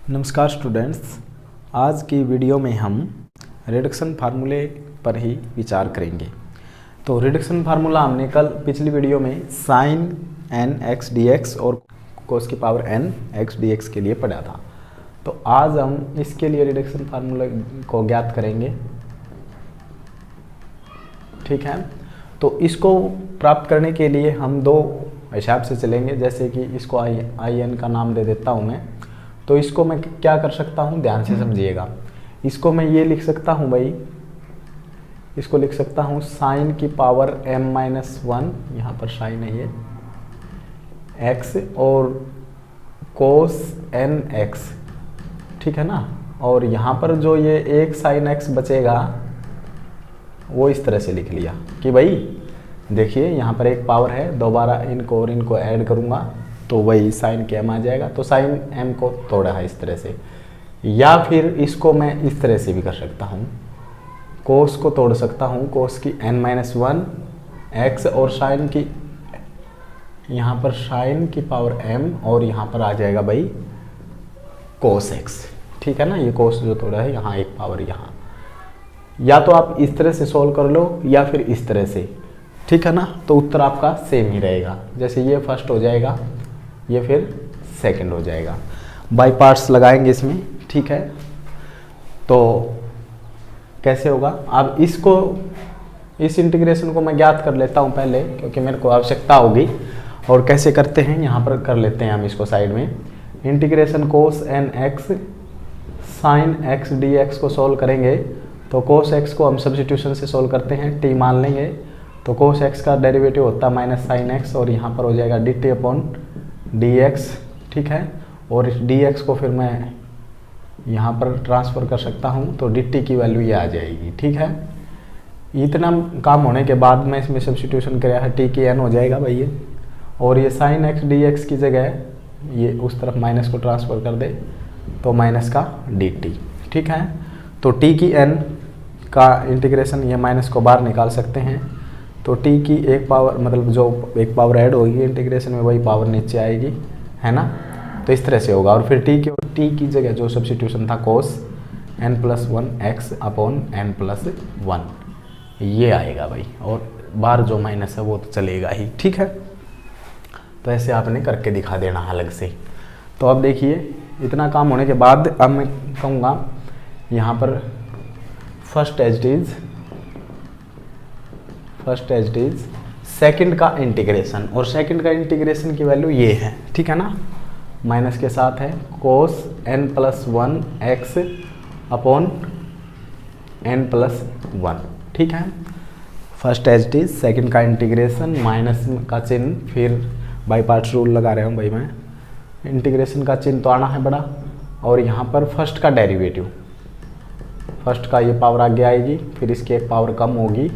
नमस्कार स्टूडेंट्स, आज की वीडियो में हम रिडक्शन फार्मूले पर ही विचार करेंगे। तो रिडक्शन फार्मूला हमने कल पिछली वीडियो में sine N X D X और कोस की power N X D X के लिए पढ़ा था। तो आज हम इसके लिए रिडक्शन फार्मूला को ज्ञात करेंगे। ठीक है, तो इसको प्राप्त करने के लिए हम दो हिसाब से चलेंगे। जैसे कि इसको आई एन का नाम दे देता हूँ मैं। तो इसको मैं क्या कर सकता हूँ, ध्यान से समझिएगा। इसको मैं ये लिख सकता हूँ भाई, इसको लिख सकता हूँ साइन की पावर m माइनस वन, यहाँ पर साइन है ये x, और कोस n x, ठीक है ना। और यहाँ पर जो ये एक साइन x बचेगा वो इस तरह से लिख लिया कि भाई देखिए यहाँ पर एक पावर है, दोबारा इनको और इनको ऐड करूँगा तो वही साइन के m आ जाएगा। तो साइन m को तोड़ा है इस तरह से, या फिर इसको मैं इस तरह से भी कर सकता हूँ, कोस को तोड़ सकता हूँ, कोस की n माइनस वन एक्स और साइन की, यहाँ पर साइन की पावर m और यहाँ पर आ जाएगा भाई कोस x, ठीक है ना। ये कोस जो तोड़ा है यहाँ एक पावर यहाँ, या तो आप इस तरह से सोल्व कर लो या फिर इस तरह से, ठीक है ना। तो उत्तर आपका सेम ही रहेगा। जैसे ये फर्स्ट हो जाएगा, ये फिर सेकंड हो जाएगा। बाई पार्ट्स लगाएंगे इसमें, ठीक है। तो कैसे होगा, अब इसको, इस इंटीग्रेशन को मैं ज्ञात कर लेता हूँ पहले, क्योंकि मेरे को आवश्यकता होगी। और कैसे करते हैं, यहाँ पर कर लेते हैं हम इसको साइड में। Integration cos n x sine x D x को सोल्व करेंगे। तो कोस एक्स को हम सब्स्टिट्यूशन से सोल्व करते हैं, टी मान लेंगे। तो कोस एक्स का डेरिवेटिव होता है माइनस साइन एक्स, और यहाँ पर हो जाएगा D T upon D x, ठीक है। और इस डी एक्स को फिर मैं यहाँ पर ट्रांसफ़र कर सकता हूँ, तो डी टी की वैल्यू ये आ जाएगी, ठीक है। इतना काम होने के बाद मैं इसमें सब्स्टिट्यूशन किया है, टी की एन हो जाएगा भाई ये, और ये साइन एक्स डी एक्स की जगह ये उस तरफ माइनस को ट्रांसफ़र कर दे तो माइनस का डी टी, ठीक है। तो टी की एन का इंटीग्रेशन, ये माइनस को बाहर निकाल सकते हैं। तो टी की एक पावर, मतलब जो एक पावर ऐड होगी इंटीग्रेशन में वही पावर नीचे आएगी, है ना। तो इस तरह से होगा। और फिर टी की जगह जो सब्स्टिट्यूशन था कोस n plus one X upon n plus one, ये आएगा भाई। और बाहर जो माइनस है वो तो चलेगा ही, ठीक है। तो ऐसे आपने करके दिखा देना अलग से। तो अब देखिए, इतना काम होने के बाद अब मैं कहूँगा यहाँ पर first as it is second का इंटीग्रेशन, और सेकंड का इंटीग्रेशन की वैल्यू ये है, ठीक है ना, माइनस के साथ है cos n plus one X upon n plus one, ठीक है। First as it is second का इंटीग्रेशन, माइनस का चिन्ह, फिर बाई पार्ट्स रूल लगा रहा हूँ भाई मैं। इंटीग्रेशन का चिन्ह तो आना है बड़ा, और यहाँ पर फर्स्ट का डेरिवेटिव, फर्स्ट का ये पावर आगे आएगी, फिर इसकी एक पावर कम होगी,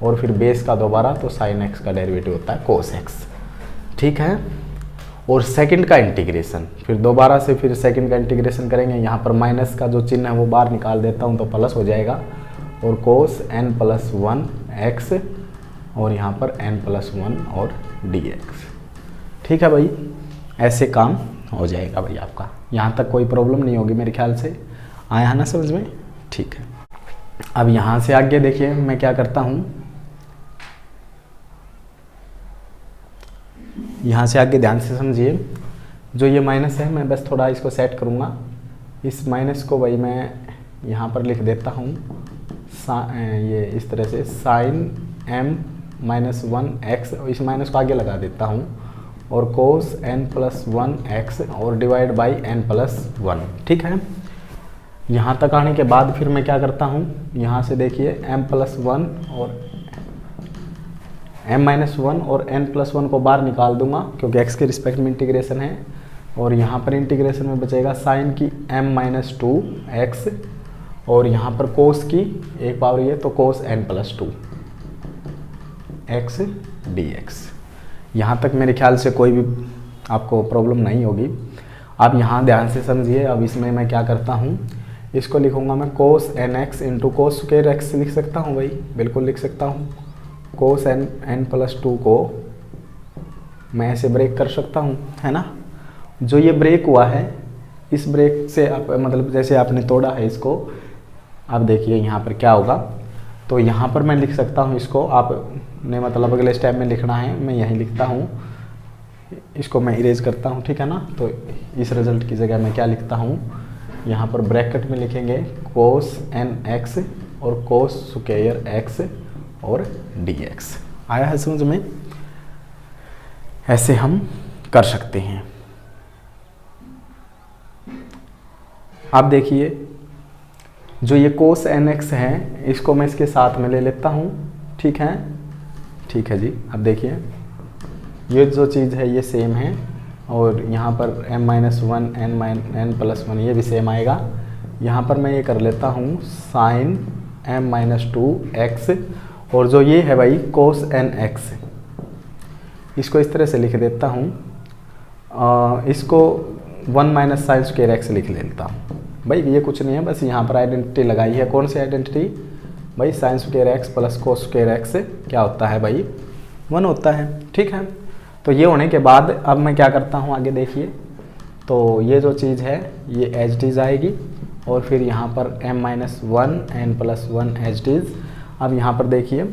और फिर बेस का दोबारा, तो साइन एक्स का डेरिवेटिव होता है कोस एक्स, ठीक है। और सेकंड का इंटीग्रेशन, फिर दोबारा से फिर सेकंड का इंटीग्रेशन करेंगे। यहाँ पर माइनस का जो चिन्ह है वो बाहर निकाल देता हूँ तो प्लस हो जाएगा, और cos n plus one X, और यहाँ पर n प्लस वन और डी एक्स, ठीक है भाई। ऐसे काम हो जाएगा भाई आपका। यहाँ तक कोई प्रॉब्लम नहीं होगी मेरे ख्याल से, आया ना समझ में, ठीक है। अब यहाँ से आगे देखिए मैं क्या करता हूँ, यहाँ से आगे ध्यान से समझिए। जो ये माइनस है मैं बस थोड़ा इसको सेट करूँगा। इस माइनस को भाई मैं यहाँ पर लिख देता हूँ, ये इस तरह से sine m minus one X, इस माइनस को आगे लगा देता हूँ, और cos n plus one X और divide by n plus one, ठीक है। यहाँ तक आने के बाद फिर मैं क्या करता हूँ, यहाँ से देखिए m प्लस वन और m माइनस वन और n प्लस वन को बाहर निकाल दूंगा, क्योंकि x के रिस्पेक्ट में इंटीग्रेशन है। और यहाँ पर इंटीग्रेशन में बचेगा साइन की m माइनस टू एक्स, और यहाँ पर कोस की एक पावर ये, तो कोस n plus two x D x. यहाँ तक मेरे ख्याल से कोई भी आपको प्रॉब्लम नहीं होगी। आप यहाँ ध्यान से समझिए। अब इसमें मैं क्या करता हूँ, इसको लिखूँगा मैं cos n x into cos square x लिख सकता हूँ भाई, बिल्कुल लिख सकता हूँ। कोस n प्लस टू को मैं ऐसे ब्रेक कर सकता हूँ, है ना। जो ये ब्रेक हुआ है इस ब्रेक से आप मतलब जैसे आपने तोड़ा है इसको, आप देखिए यहाँ पर क्या होगा। तो यहाँ पर मैं लिख सकता हूँ इसको, आपने मतलब अगले स्टेप में लिखना है, मैं यहीं लिखता हूँ, इसको मैं इरेज करता हूँ, ठीक है ना। तो इस रिजल्ट की जगह मैं क्या लिखता हूँ, यहाँ पर ब्रैकेट में लिखेंगे कोस एन एक्स और कोस स्क्वायर एक्स और डी एक्स। आया है समझ में? ऐसे हम कर सकते हैं। आप देखिए जो ये कोस एन एक्स है इसको मैं इसके साथ में ले लेता हूँ, ठीक है, ठीक है जी। अब देखिए ये जो चीज़ है ये सेम है, और यहाँ पर m-1 n+1 ये भी सेम आएगा। यहाँ पर मैं ये कर लेता हूँ साइन m-2x, और जो ये है भाई कोस एन एक्स, इसको इस तरह से लिख देता हूँ, इसको 1 - साइन स्क्वायर एक्स लिख लेता हूँ। भाई ये कुछ नहीं है, बस यहाँ पर आइडेंटिटी लगाई है। कौन सी आइडेंटिटी भाई? Sine square x plus cos square x क्या होता है भाई? 1 होता है, ठीक है। तो ये होने के बाद अब मैं क्या करता हूँ आगे देखिए, तो ये जो चीज़ है ये एज इट इज़ आएगी, और फिर यहाँ पर m-1 n+1 as it is. अब यहाँ पर देखिए,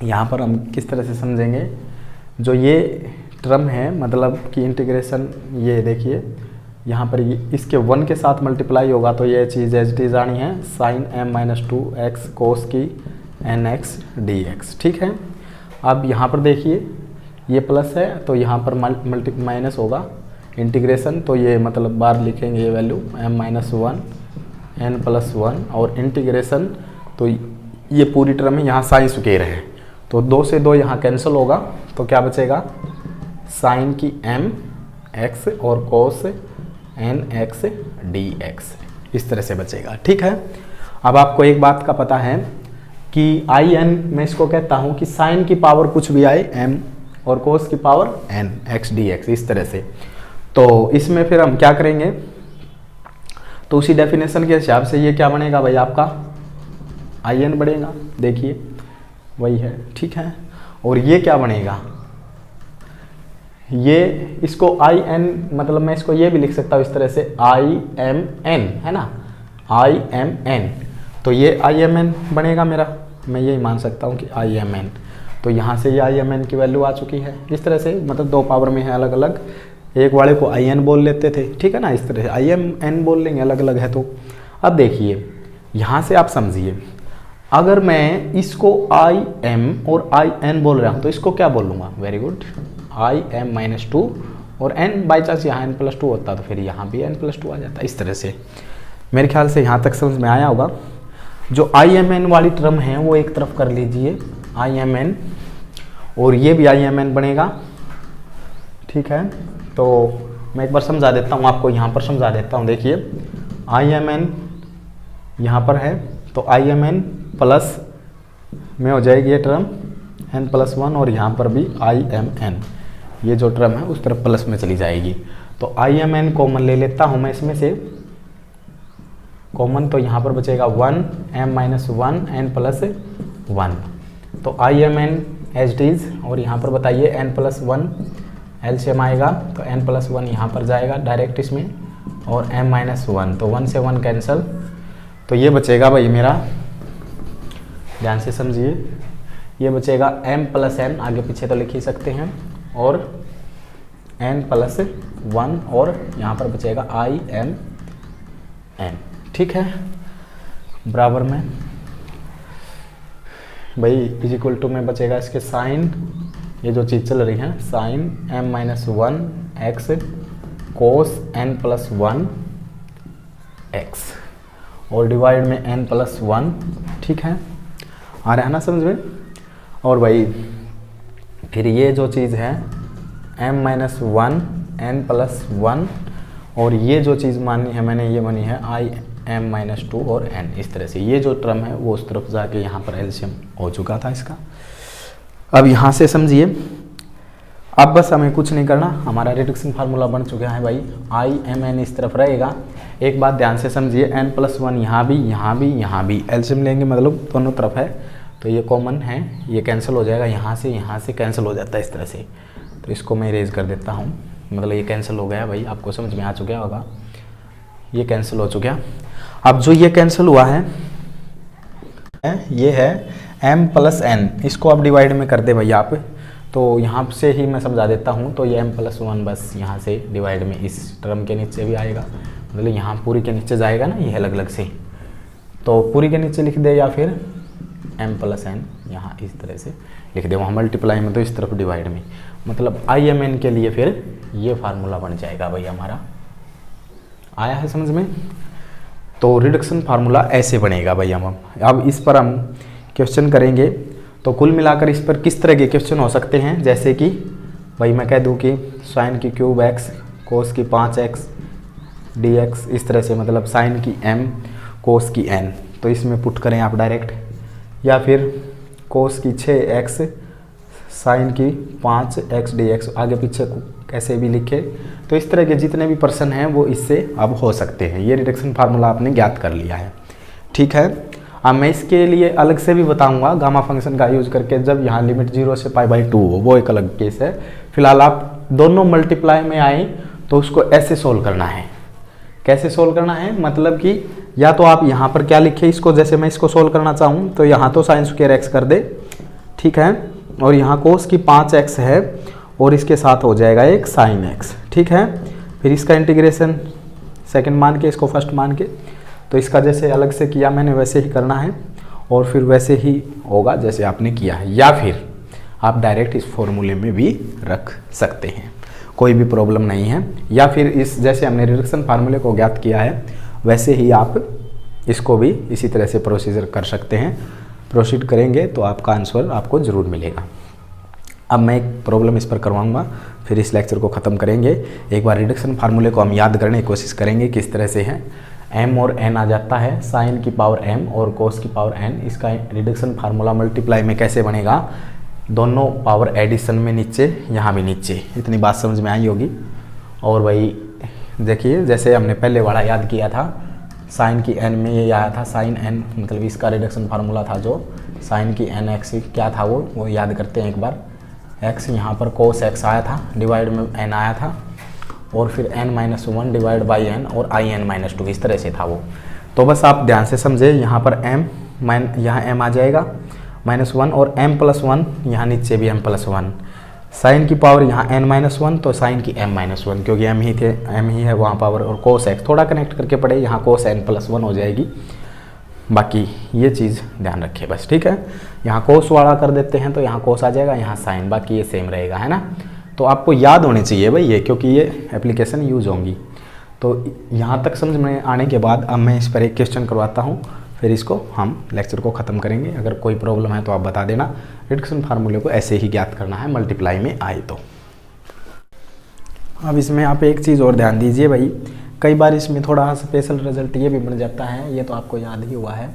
यहाँ पर हम किस तरह से समझेंगे, जो ये टर्म है मतलब कि इंटीग्रेशन, ये देखिए यहाँ पर ये इसके 1 के साथ मल्टीप्लाई होगा, तो ये चीज़ एज इट इज़ आनी है साइन m-2x कोस की nx dx, ठीक है। अब यहाँ पर देखिए ये प्लस है तो यहाँ पर माइनस होगा, इंटीग्रेशन, तो ये मतलब बार लिखेंगे ये वैल्यू m-1 n+1, और इंटीग्रेशन तो ये पूरी टर्म है, यहाँ साइन स्क्वायर है, तो 2 से 2 यहाँ कैंसिल होगा, तो क्या बचेगा साइन की mx और कोस nx dx, इस तरह से बचेगा, ठीक है। अब आपको एक बात का पता है कि in मैं इसको कहता हूँ कि साइन की पावर कुछ भी आए m और कोस की पावर n x dx, इस तरह से। तो इसमें फिर हम क्या करेंगे, तो उसी डेफिनेशन के हिसाब से ये क्या बनेगा भाई आपका in बनेगा, देखिए वही है, ठीक है। और ये क्या बनेगा, ये इसको in मतलब मैं इसको ये भी लिख सकता हूँ इस तरह से imn, है ना, imn, तो ये imn बनेगा मेरा, मैं यही मान सकता हूँ कि imn। तो यहाँ से ये imn की वैल्यू आ चुकी है, इस तरह से मतलब 2 पावर में है अलग अलग, एक वाले को in बोल लेते थे, ठीक है ना, इस तरह से imn बोल लेंगे, अलग अलग है। तो अब देखिए यहाँ से आप समझिए, अगर मैं इसको im और in बोल रहा हूँ तो इसको क्या बोलूँगा, वेरी गुड, im-2, और n बाई चांस यहाँ n+2 होता तो फिर यहाँ भी n+2 आ जाता, इस तरह से। मेरे ख्याल से यहाँ तक समझ में आया होगा। जो imn वाली टर्म है वो एक तरफ कर लीजिए imn, और ये भी imn बनेगा, ठीक है। तो मैं एक बार समझा देता हूँ आपको, यहाँ पर समझा देता हूँ, देखिए imn यहाँ पर है, तो imn प्लस में हो जाएगी ये टर्म n+1, और यहाँ पर भी imn, ये जो टर्म है उस तरफ प्लस में चली जाएगी। तो imn कॉमन ले लेता हूँ मैं इसमें से, कॉमन, तो यहाँ पर बचेगा 1 m-1 n+1, तो imn एज इट इज़, और यहाँ पर बताइए n+1 एलसीएम आएगा, तो n+1 यहाँ पर जाएगा डायरेक्ट इसमें, और m-1, तो 1 से 1 कैंसिल, तो ये बचेगा भाई मेरा, ध्यान से समझिए, ये बचेगा m+n, आगे पीछे तो लिख ही सकते हैं, और n+1, और यहाँ पर बचेगा imn, ठीक है, बराबर में भाई इज इक्वल टू में बचेगा इसके साइन, ये जो चीज़ चल रही है साइन m-1 x कोस n+1 x, और डिवाइड में n+1, ठीक है, आ रहा है ना समझ में। और भाई फिर ये जो चीज़ है m-1 n+1, और ये जो चीज़ मानी है मैंने, ये मानी है im-2 और n, इस तरह से ये जो टर्म है वो उस तरफ जाके यहाँ पर एलसीएम हो चुका था इसका। अब यहाँ से समझिए, अब बस हमें कुछ नहीं करना, हमारा रिडक्शन फार्मूला बन चुका है भाई, imn इस तरफ रहेगा। एक बात ध्यान से समझिए, n+1 यहाँ भी, यहाँ भी, यहाँ भी एलसीएम लेंगे, मतलब दोनों तरफ है, तो ये कॉमन है, ये कैंसिल हो जाएगा, यहाँ से कैंसिल हो जाता है इस तरह से। तो इसको मैं इरेज कर देता हूँ, मतलब ये कैंसिल हो गया भाई, आपको समझ में आ चुका होगा। ये कैंसिल हो चुका। अब जो ये कैंसिल हुआ है ये है m प्लस n, इसको आप डिवाइड में कर दे भैया आप, तो यहाँ से ही मैं समझा देता हूँ। तो ये m प्लस 1 बस यहाँ से डिवाइड में इस टर्म के नीचे भी आएगा, मतलब यहाँ पूरी के नीचे जाएगा ना, ये अलग अलग से, तो पूरी के नीचे लिख दे या फिर m प्लस n यहाँ इस तरह से लिख दे, वहाँ मल्टीप्लाई में तो इस तरफ डिवाइड में, मतलब IMN के लिए फिर ये फार्मूला बन जाएगा भाई हमारा। आया है समझ में? तो रिडक्शन फार्मूला ऐसे बनेगा भाई। हम अब इस पर हम क्वेश्चन करेंगे, तो कुल मिलाकर इस पर किस तरह के क्वेश्चन हो सकते हैं, जैसे कि भाई मैं कह दूं कि साइन की क्यूब x, कोस की 5x dx, इस तरह से, मतलब साइन की m, कोस की n, तो इसमें पुट करें आप डायरेक्ट, या फिर कोस की 6x, साइन की 5x dx, आगे पीछे कैसे भी लिखे। तो इस तरह के जितने भी प्रश्न हैं वो इससे अब हो सकते हैं। ये रिडक्शन फार्मूला आपने ज्ञात कर लिया है, ठीक है। अब मैं इसके लिए अलग से भी बताऊंगा गामा फंक्शन का यूज करके, जब यहाँ लिमिट 0 से π/2 हो, वो एक अलग केस है। फिलहाल आप दोनों मल्टीप्लाई में आए तो उसको ऐसे सोल्व करना है। कैसे सोल्व करना है, मतलब कि या तो आप यहाँ पर क्या लिखे इसको, जैसे मैं इसको सोल्व करना चाहूँ तो यहाँ तो साइन स्क्वायर x कर दे, ठीक है, और यहाँ कोस की 5x है और इसके साथ हो जाएगा एक साइन x, ठीक है। फिर इसका इंटीग्रेशन सेकंड मान के, इसको फर्स्ट मान के, तो इसका जैसे अलग से किया मैंने वैसे ही करना है, और फिर वैसे ही होगा जैसे आपने किया है, या फिर आप डायरेक्ट इस फॉर्मूले में भी रख सकते हैं, कोई भी प्रॉब्लम नहीं है। या फिर इस जैसे हमने रिडक्शन फार्मूले को ज्ञात किया है वैसे ही आप इसको भी इसी तरह से प्रोसीजर कर सकते हैं। प्रोसीड करेंगे तो आपका आंसर आपको ज़रूर मिलेगा। अब मैं एक प्रॉब्लम इस पर करवाऊंगा, फिर इस लेक्चर को ख़त्म करेंगे। एक बार रिडक्शन फार्मूले को हम याद करने की कोशिश करेंगे किस तरह से है। m और n आ जाता है, साइन की पावर m और कोस की पावर n, इसका रिडक्शन फार्मूला मल्टीप्लाई में कैसे बनेगा, दोनों पावर एडिशन में नीचे, यहाँ भी नीचे, इतनी बात समझ में आई होगी। और भाई देखिए जैसे हमने पहले वाला याद किया था, साइन की n में ये आया था साइन n, मतलब इसका रिडक्शन फार्मूला था जो साइन की n x क्या था वो याद करते हैं एक बार। x यहाँ पर कोस x आया था, डिवाइड में n आया था, और फिर n-1 डिवाइड बाई n और in-2, इस तरह से था वो। तो बस आप ध्यान से समझे, यहाँ पर यहाँ m आ जाएगा -1 और m+1, यहाँ नीचे भी m+1, साइन की पावर यहाँ n-1 तो साइन की m-1, क्योंकि m ही है वहाँ पावर, और कोस x थोड़ा कनेक्ट करके पढ़े, यहाँ कोस n+1 हो जाएगी। बाकी ये चीज़ ध्यान रखिए बस, ठीक है। यहाँ कोस वाला कर देते हैं तो यहाँ कोस आ जाएगा, यहाँ साइन, बाकी ये सेम रहेगा, है ना। तो आपको याद होने चाहिए भाई ये, क्योंकि ये एप्लीकेशन यूज होंगी। तो यहाँ तक समझ में आने के बाद अब मैं इस पर एक क्वेश्चन करवाता हूँ, फिर इसको हम लेक्चर को ख़त्म करेंगे। अगर कोई प्रॉब्लम है तो आप बता देना। रिडक्शन फार्मूले को ऐसे ही ज्ञात करना है मल्टीप्लाई में आए तो। अब इसमें आप एक चीज़ और ध्यान दीजिए भाई, कई बार इसमें थोड़ा स्पेशल रिजल्ट ये भी बन जाता है, ये तो आपको याद ही हुआ है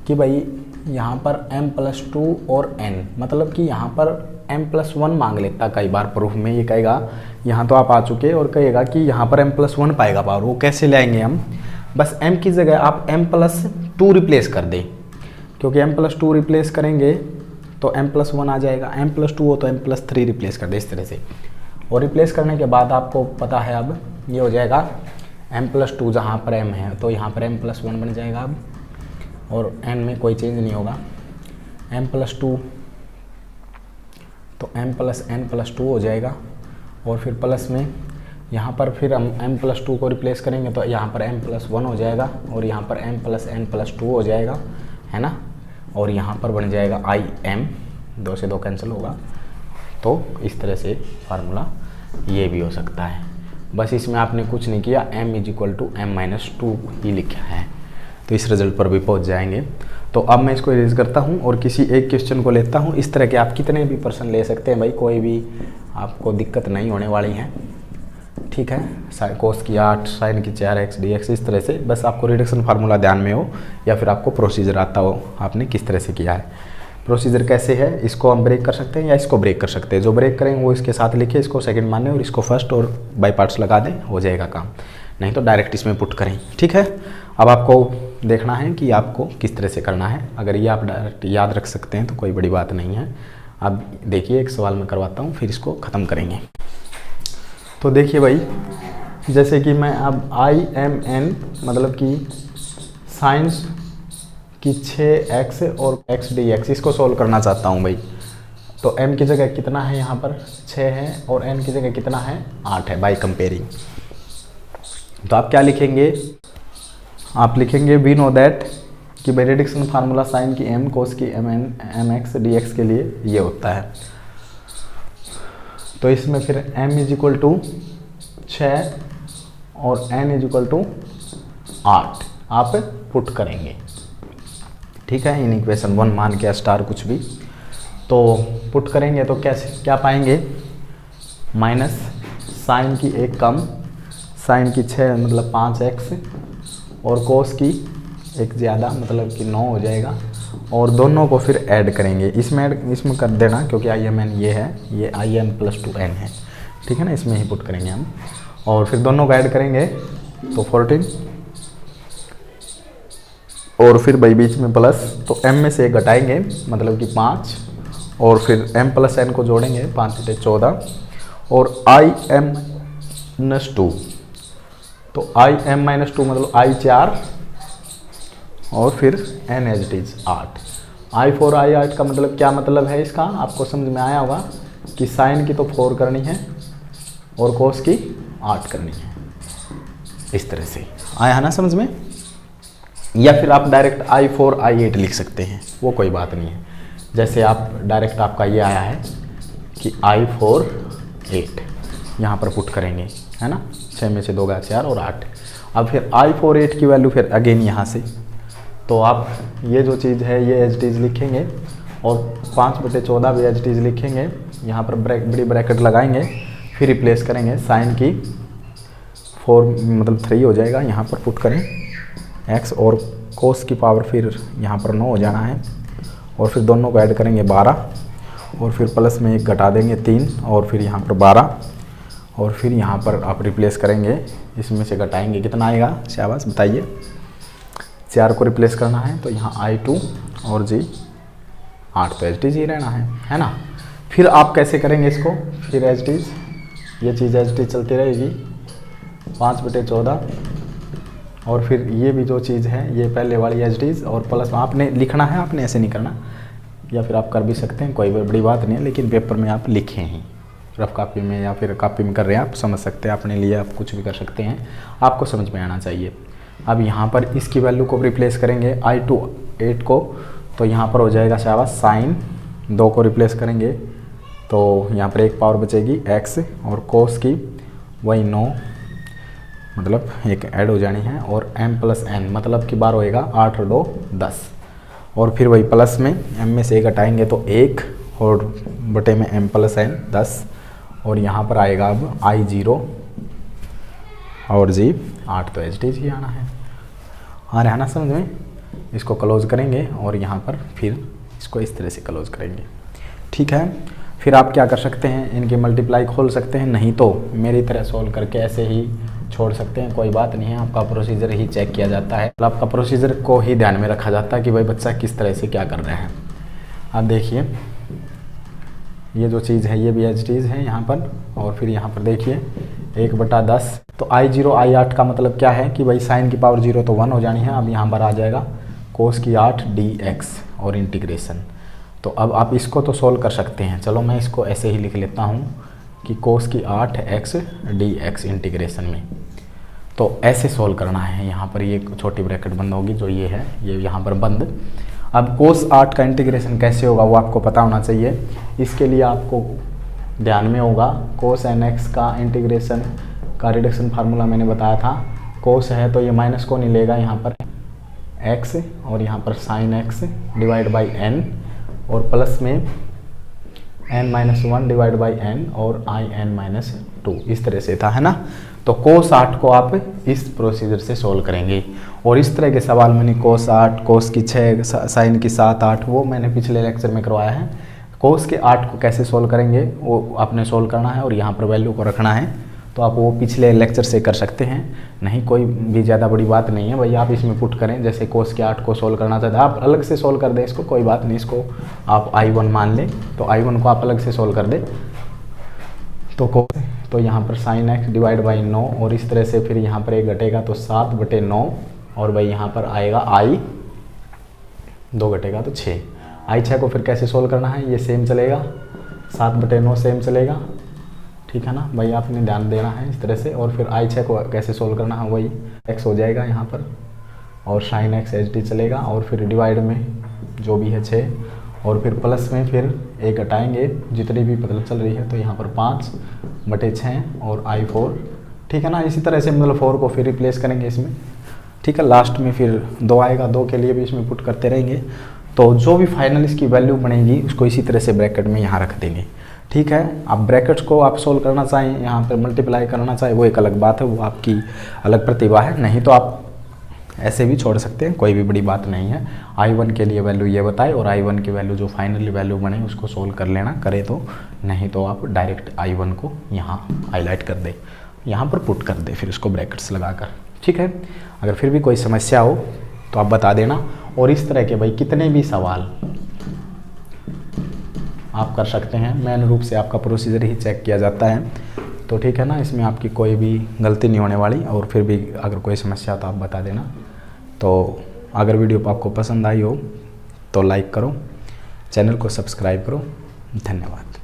कि भाई यहाँ पर m+2 और n, मतलब कि यहाँ पर m+1 मांग लेता कई बार प्रूफ में। ये कहेगा यहाँ तो आप आ चुके और कहेगा कि यहाँ पर m+1 पाएगा पावर, वो कैसे लाएंगे हम, बस m की जगह आप m+2 रिप्लेस कर दें, क्योंकि m+2 रिप्लेस करेंगे तो m+1 आ जाएगा, m+2 हो तो m+3 रिप्लेस कर दे इस तरह से। और रिप्लेस करने के बाद आपको पता है अब ये हो जाएगा m+2, जहाँ पर m है तो यहाँ पर m+1 बन जाएगा अब, और n में कोई चेंज नहीं होगा, m+2 तो m+n+2 हो जाएगा। और फिर प्लस में यहाँ पर फिर हम m+2 को रिप्लेस करेंगे तो यहाँ पर m+1 हो जाएगा, और यहाँ पर m+n+2 हो जाएगा, है ना। और यहाँ पर बन जाएगा im, 2 से 2 कैंसिल होगा। तो इस तरह से फार्मूला ये भी हो सकता है। बस इसमें आपने कुछ नहीं किया, m = m-2 ही लिखा है, तो इस रिजल्ट पर भी पहुंच जाएंगे। तो अब मैं इसको इरेज करता हूं और किसी एक क्वेश्चन को लेता हूं। इस तरह के आप कितने भी प्रश्न ले सकते हैं भाई, कोई भी आपको दिक्कत नहीं होने वाली है, ठीक है। कोस की 8, साइन की 4x dx, इस तरह से। बस आपको रिडक्शन फार्मूला ध्यान में हो या फिर आपको प्रोसीजर आता हो, आपने किस तरह से किया है। प्रोसीजर कैसे है, इसको हम ब्रेक कर सकते हैं या इसको ब्रेक कर सकते हैं। जो ब्रेक करेंगे वो इसके साथ लिखे, इसको सेकंड माने और इसको फर्स्ट, और बाई पार्ट्स लगा दें, हो जाएगा काम। नहीं तो डायरेक्ट इसमें पुट करें, ठीक है। अब आपको देखना है कि आपको किस तरह से करना है। अगर ये आप डायरेक्ट याद रख सकते हैं तो कोई बड़ी बात नहीं है। अब देखिए एक सवाल मैं करवाता हूँ, फिर इसको ख़त्म करेंगे। तो देखिए भाई, जैसे कि मैं अब आई एम एन मतलब कि साइन की 6x और x dx इसको सोल्व करना चाहता हूँ भाई। तो m की जगह कितना है, यहाँ पर 6 है और n की जगह कितना है, 8 है बाय कंपेयरिंग। तो आप क्या लिखेंगे, आप लिखेंगे वी नो दैट कि भाई रिडक्शन फार्मूला साइन की m कोस की एम एक्स डी एक्स के लिए ये होता है। तो इसमें फिर m इज इक्वल टू 6 और n इज इक्वल टू 8 आप पुट करेंगे, ठीक है। इन इक्वेशन 1 मान के स्टार कुछ भी तो पुट करेंगे तो कैसे क्या पाएंगे, माइनस साइन की 1 कम, साइन की 6 मतलब 5x और कोस की 1 ज़्यादा मतलब कि 9 हो जाएगा। और दोनों को फिर ऐड करेंगे, इसमें कर देना क्योंकि आई एम एन ये है, ये आई एन प्लस 2n है, ठीक है ना। इसमें ही पुट करेंगे हम और फिर दोनों को ऐड करेंगे तो 14 और फिर भाई बीच में प्लस, तो m में से 1 घटाएंगे मतलब कि 5 और फिर m प्लस n को जोड़ेंगे 5 से 14 और i m माइनस 2, तो i m माइनस 2 मतलब i 4 और फिर n as it is 8। i 4 i 8 का मतलब क्या मतलब है इसका, आपको समझ में आया होगा कि साइन की तो 4 करनी है और कोस की 8 करनी है, इस तरह से आया है ना समझ में। या फिर आप डायरेक्ट i4 i8 लिख सकते हैं, वो कोई बात नहीं है। जैसे आप डायरेक्ट आपका ये आया है कि i4 8 यहाँ पर पुट करेंगे, है ना। 6 में से 2 गया 4 और 8। अब फिर i4 8 की वैल्यू फिर अगेन यहाँ से, तो आप ये जो चीज़ है ये एज टीज लिखेंगे और 5/14 भी एज टीज लिखेंगे। यहाँ पर बड़ी ब्रैकेट लगाएंगे फिर रिप्लेस करेंगे, साइन की 4 मतलब 3 हो जाएगा, यहाँ पर पुट करें x और कोस की पावर फिर यहाँ पर 9 हो जाना है और फिर दोनों को ऐड करेंगे 12 और फिर प्लस में 1 घटा देंगे 3 और फिर यहाँ पर 12 और फिर यहाँ पर आप रिप्लेस करेंगे, इसमें से घटाएंगे कितना आएगा, शाबाश बताइए। 4 को रिप्लेस करना है तो यहाँ i2 और g 8 तो एच टी जी रहना है ना। फिर आप कैसे करेंगे इसको, फिर एच टी ये चीज़ एच टी चलती रहेगी 5/14 और फिर ये भी जो चीज़ है ये पहले वाली एच डीज और प्लस आपने लिखना है, आपने ऐसे नहीं करना, या फिर आप कर भी सकते हैं, कोई बड़ी बात नहीं है, लेकिन पेपर में आप लिखे हैं, रफ कॉपी में या फिर कॉपी में कर रहे हैं आप समझ सकते हैं, अपने लिए आप कुछ भी कर सकते हैं, आपको समझ में आना चाहिए। अब यहाँ पर इसकी वैल्यू को रिप्लेस करेंगे i2 8 को, तो यहाँ पर हो जाएगा शाबाश साइन 2 को रिप्लेस करेंगे तो यहाँ पर 1 पावर बचेगी x और कोस की वही 9 मतलब 1 ऐड हो जानी है और m प्लस n मतलब कि बार होएगा 8 और 2 10 और फिर वही प्लस में m में से 1 हटाएंगे तो 1 और बटे में m प्लस n 10 और यहाँ पर आएगा अब i 0 और g 8 तो एच डी जी आना है। आ रहा है ना समझ में। इसको क्लोज करेंगे और यहाँ पर फिर इसको इस तरह से क्लोज करेंगे, ठीक है। फिर आप क्या कर सकते हैं, इनकी मल्टीप्लाई खोल सकते हैं, नहीं तो मेरी तरह सोल्व करके ऐसे ही छोड़ सकते हैं, कोई बात नहीं है। आपका प्रोसीजर ही चेक किया जाता है, तो आपका प्रोसीजर को ही ध्यान में रखा जाता है कि भाई बच्चा किस तरह से क्या कर रहे हैं। आप देखिए ये जो चीज़ है ये भी एच डीज है यहाँ पर और फिर यहाँ पर देखिए 1/10 तो i0 i8 का मतलब क्या है कि भाई साइन की पावर 0 तो 1 हो जानी है। अब यहाँ पर आ जाएगा कोस की 8 dx और इंटीग्रेशन। तो अब आप इसको तो सोल्व कर सकते हैं, चलो मैं इसको ऐसे ही लिख लेता हूँ कि कोस की 8x dx इंटीग्रेशन में, तो ऐसे सोल्व करना है। यहाँ पर ये छोटी ब्रैकेट बंद होगी जो ये है, ये यहाँ पर बंद। अब कोस 8 का इंटीग्रेशन कैसे होगा वो आपको पता होना चाहिए। इसके लिए आपको ध्यान में होगा कोस nx का इंटीग्रेशन का रिडक्शन फार्मूला मैंने बताया था। कोस है तो ये माइनस को नहीं लेगा यहाँ पर x और यहाँ पर sine x divide by n और प्लस में n-1 डिवाइड बाई n और in-2 इस तरह से था, है ना। तो कोस 8 को आप इस प्रोसीजर से सोल्व करेंगे और इस तरह के सवाल मैंने कोस 8, कोस की 6, साइन की 7, 8 वो मैंने पिछले लेक्चर में करवाया है। कोस के 8 को कैसे सोल्व करेंगे वो आपने सोल्व करना है और यहाँ पर वैल्यू को रखना है, तो आप वो पिछले लेक्चर से कर सकते हैं, नहीं कोई भी ज़्यादा बड़ी बात नहीं है भाई। आप इसमें पुट करें, जैसे कोस के 8 को सोल्व करना चाहते हैं आप अलग से सोल्व कर दें इसको, कोई बात नहीं। इसको आप i1 मान लें तो i1 को आप अलग से सोल्व कर दें तो यहाँ पर साइन एक्स डिवाइड बाई 9 और इस तरह से फिर यहाँ पर एक घटेगा तो 7/9 और भाई यहाँ पर आएगा आई 2 घटेगा तो 6। आई 6 को फिर कैसे सोल्व करना है, ये सेम चलेगा, 7/9 सेम चलेगा, ठीक है ना भाई, आपने ध्यान देना है इस तरह से। और फिर आई 6 को कैसे सोल्व करना है, वही एक्स हो जाएगा यहाँ पर और साइन एक्स एच डी चलेगा और फिर डिवाइड में जो भी है 6 और फिर प्लस में फिर एक हटाएंगे जितनी भी पता चल रही है, तो यहाँ पर 5/6 और आई 4, ठीक है ना। इसी तरह से मतलब 4 को फिर रिप्लेस करेंगे इसमें, ठीक है। लास्ट में फिर 2 आएगा, 2 के लिए भी इसमें पुट करते रहेंगे। तो जो भी फाइनल इसकी वैल्यू बनेगी उसको इसी तरह से ब्रैकेट में यहाँ रख देंगे, ठीक है। अब ब्रैकेट्स को आप सोल्व करना चाहें, यहाँ पर मल्टीप्लाई करना चाहें, वो एक अलग बात है, वो आपकी अलग प्रतिभा है, नहीं तो आप ऐसे भी छोड़ सकते हैं, कोई भी बड़ी बात नहीं है। I1 के लिए वैल्यू ये बताए और I1 की वैल्यू जो फाइनली वैल्यू बने उसको सोल्व कर लेना, करे तो, नहीं तो आप डायरेक्ट I1 को यहाँ हाईलाइट कर दे, यहाँ पर पुट कर दे फिर इसको ब्रैकेट्स लगाकर, ठीक है। अगर फिर भी कोई समस्या हो तो आप बता देना। और इस तरह के भाई कितने भी सवाल आप कर सकते हैं, मेन रूप से आपका प्रोसीजर ही चेक किया जाता है, तो ठीक है ना, इसमें आपकी कोई भी गलती नहीं होने वाली। और फिर भी अगर कोई समस्या हो तो आप बता देना। तो अगर वीडियो आपको पसंद आई हो तो लाइक करो, चैनल को सब्सक्राइब करो, धन्यवाद।